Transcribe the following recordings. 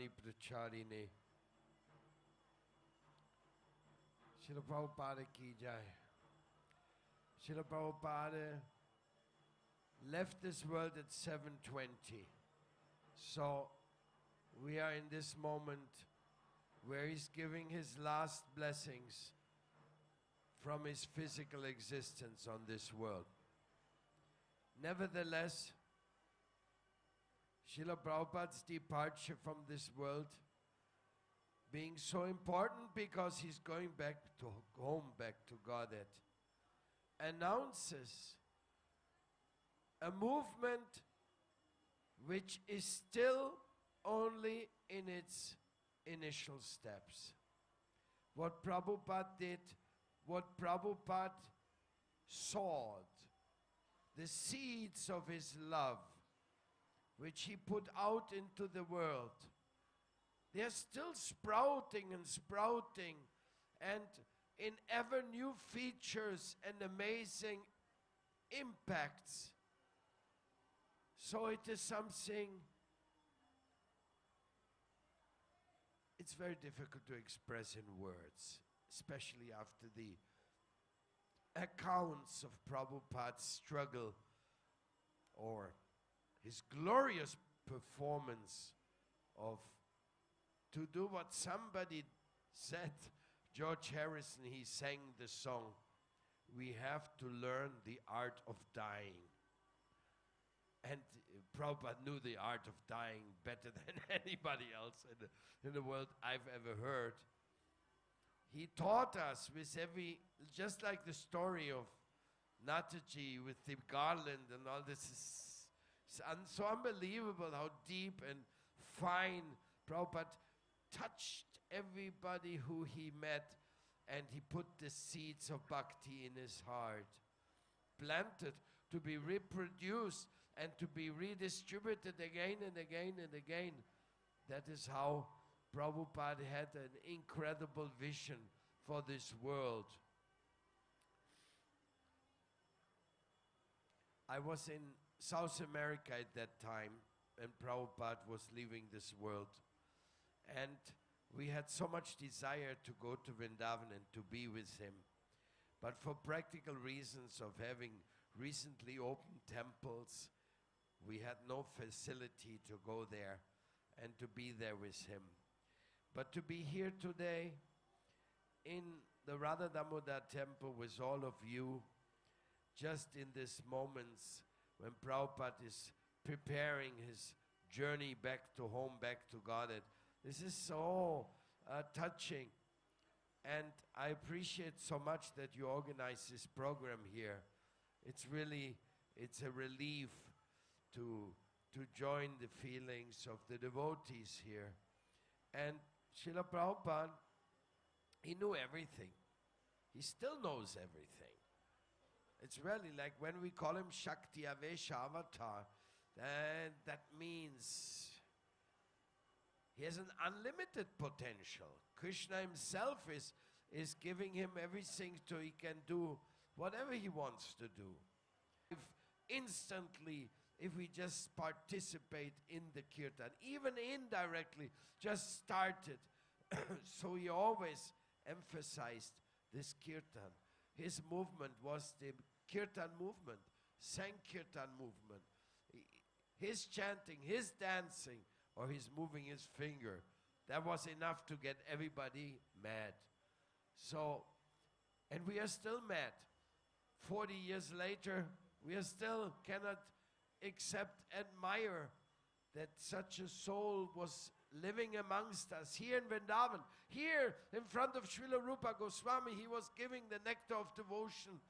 Jnani Pracharine. Srila Prabhupada ki jai. Srila Prabhupada left this world at 7:20. So we are in this moment where he's giving his last blessings from his physical existence on this world. Nevertheless, Srila Prabhupada's departure from this world being so important because he's going back to home, back to Godhead, announces a movement which is still only in its initial steps. What Prabhupada did, what Prabhupada sowed, the seeds of his love, which he put out into the world, they are still sprouting and sprouting, and in ever new features and amazing impacts. So it is something, it's very difficult to express in words, especially after the accounts of Prabhupada's struggle or his glorious performance of to do what somebody said. George Harrison, he sang the song, "We have to learn the art of dying." And Prabhupada knew the art of dying better than anybody else in the world I've ever heard. He taught us with every, just like the story of Nataji with the garland and all this is so unbelievable how deep and fine Prabhupada touched everybody who he met, and he put the seeds of bhakti in his heart, planted to be reproduced and to be redistributed again and again and again. That is how Prabhupada had an incredible vision for this world. I was in South America at that time, and Prabhupada was leaving this world. And we had so much desire to go to Vrindavan and to be with him. But for practical reasons of having recently opened temples, we had no facility to go there and to be there with him. But to be here today in the Radha Damodar temple with all of you, just in these moments when Prabhupada is preparing his journey back to home, back to Godhead, this is so touching. And I appreciate so much that you organize this program here. It's really, it's a relief to join the feelings of the devotees here. And Srila Prabhupada, he knew everything. He still knows everything. It's really like when we call him Shakti Avesha Avatar, that means he has an unlimited potential. Krishna himself is giving him everything so he can do whatever he wants to do. If we just participate in the kirtan, even indirectly, just started. So he always emphasized this kirtan. His movement was the kirtan movement, Sankirtan movement. His chanting, his dancing, or his moving his finger, that was enough to get everybody mad. So, and we are still mad. 40 years later, we are still cannot except admire that such a soul was living amongst us here in Vrindavan. Here in front of Srila Rupa Goswami, he was giving the Nectar of Devotion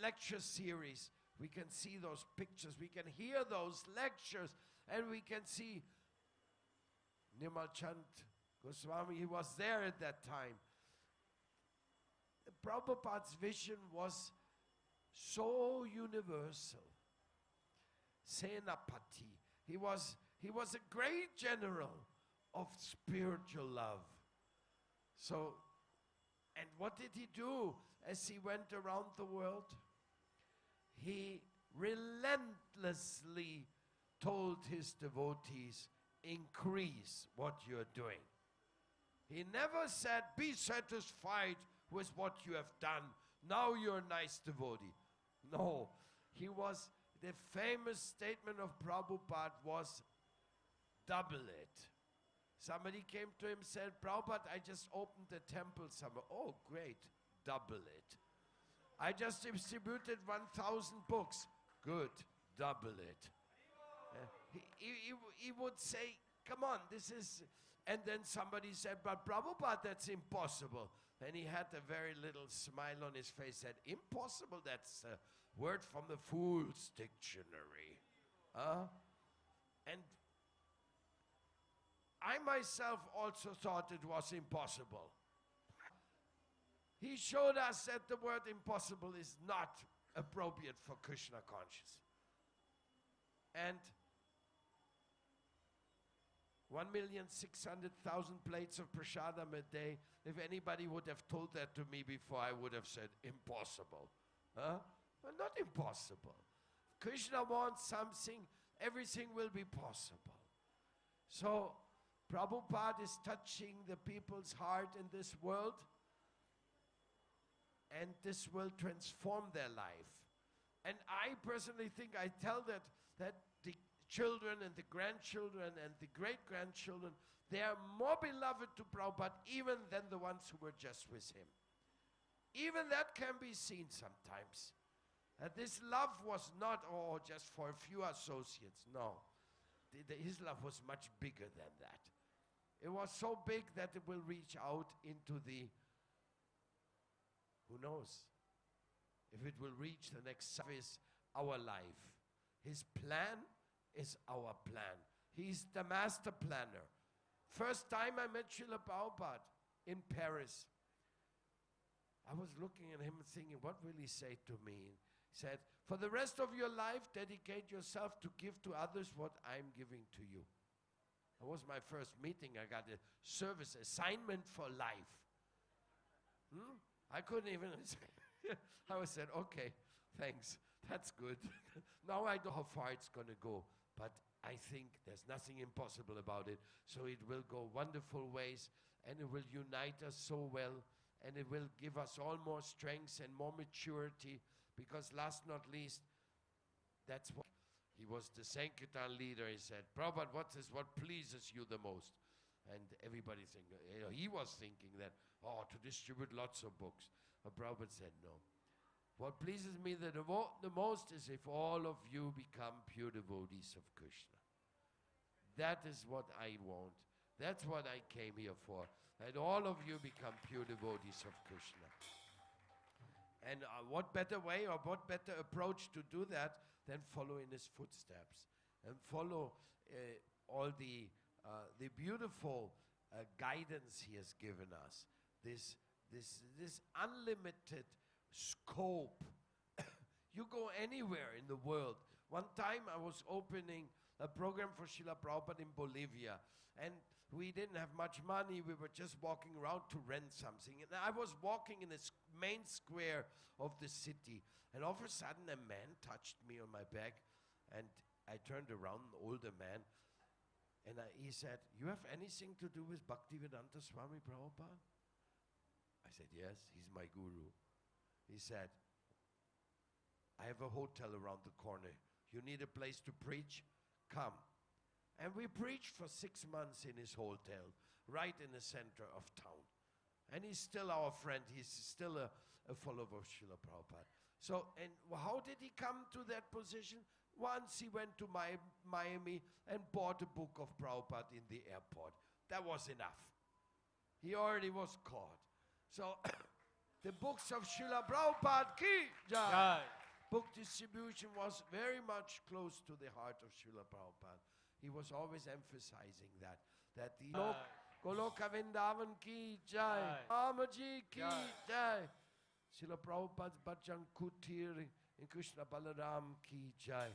lecture series. We can see those pictures, we can hear those lectures, and we can see Nirmal Chand Goswami, he was there at that time. Prabhupada's vision was so universal. Senapati. He was a great general of spiritual love. So, and what did he do as he went around the world? He relentlessly told his devotees increase what you're doing. He never said, be satisfied with what you have done. Now you're a nice devotee. No, the famous statement of Prabhupada was, double it. Somebody came to him and said, Prabhupada, I just opened a temple somewhere. Oh, great, double it. I just distributed 1,000 books. Good, double it. He would say, come on, this is... And then somebody said, but Prabhupada, that's impossible. And he had a very little smile on his face, said, impossible, that's a word from the Fool's Dictionary. And I myself also thought it was impossible. He showed us that the word impossible is not appropriate for Krishna conscious. And 1,600,000 plates of prasadam a day. If anybody would have told that to me before, I would have said, impossible. Well, not impossible. If Krishna wants something, everything will be possible. So, Prabhupada is touching the people's heart in this world, and this will transform their life. And I personally think, I tell that the children and the grandchildren and the great-grandchildren, they are more beloved to Prabhupada even than the ones who were just with him. Even that can be seen sometimes. This love was not, just for a few associates. No. His love was much bigger than that. It was so big that it will reach out into the, who knows, if it will reach the next service, our life. His plan is our plan. He's the master planner. First time I met Srila Prabhupada in Paris, I was looking at him and thinking, what will he say to me? He said, for the rest of your life, dedicate yourself to give to others what I'm giving to you. That was my first meeting. I got a service assignment for life. I couldn't even I said, okay, thanks. That's good. Now I know how far it's going to go. But I think there's nothing impossible about it. So it will go wonderful ways, and it will unite us so well, and it will give us all more strength and more maturity, because last not least, that's what he was, the Sankirtan leader. He said, Prabhupada, what pleases you the most? And everybody thinking, he was thinking that, to distribute lots of books. But Prabhupada said, no. What pleases me the most is if all of you become pure devotees of Krishna. That is what I want. That's what I came here for. That all of you become pure devotees of Krishna. And what better way or what better approach to do that than follow in his footsteps and follow all the beautiful guidance he has given us. This unlimited scope. You go anywhere in the world. One time I was opening a program for Srila Prabhupada in Bolivia, and we didn't have much money. We were just walking around to rent something. And I was walking in the main square of the city, and all of a sudden a man touched me on my back, and I turned around, an older man, and he said, you have anything to do with Bhakti Swami Prabhupada? I said, yes, he's my guru. He said, I have a hotel around the corner. You need a place to preach? Come. And we preached for 6 months in his hotel, right in the center of town. And he's still our friend. He's still a follower of Srila Prabhupada. So, and how did he come to that position? Once he went to Miami and bought a book of Prabhupada in the airport. That was enough. He already was caught. So, the books of Srila Prabhupada ki jai. Book distribution was very much close to the heart of Srila Prabhupada. He was always emphasizing that the Goloka Vrindavan ki jai, Homage ki jai, Srila Prabhupada's Bhajan Kutir in Krishna Balaram ki jai.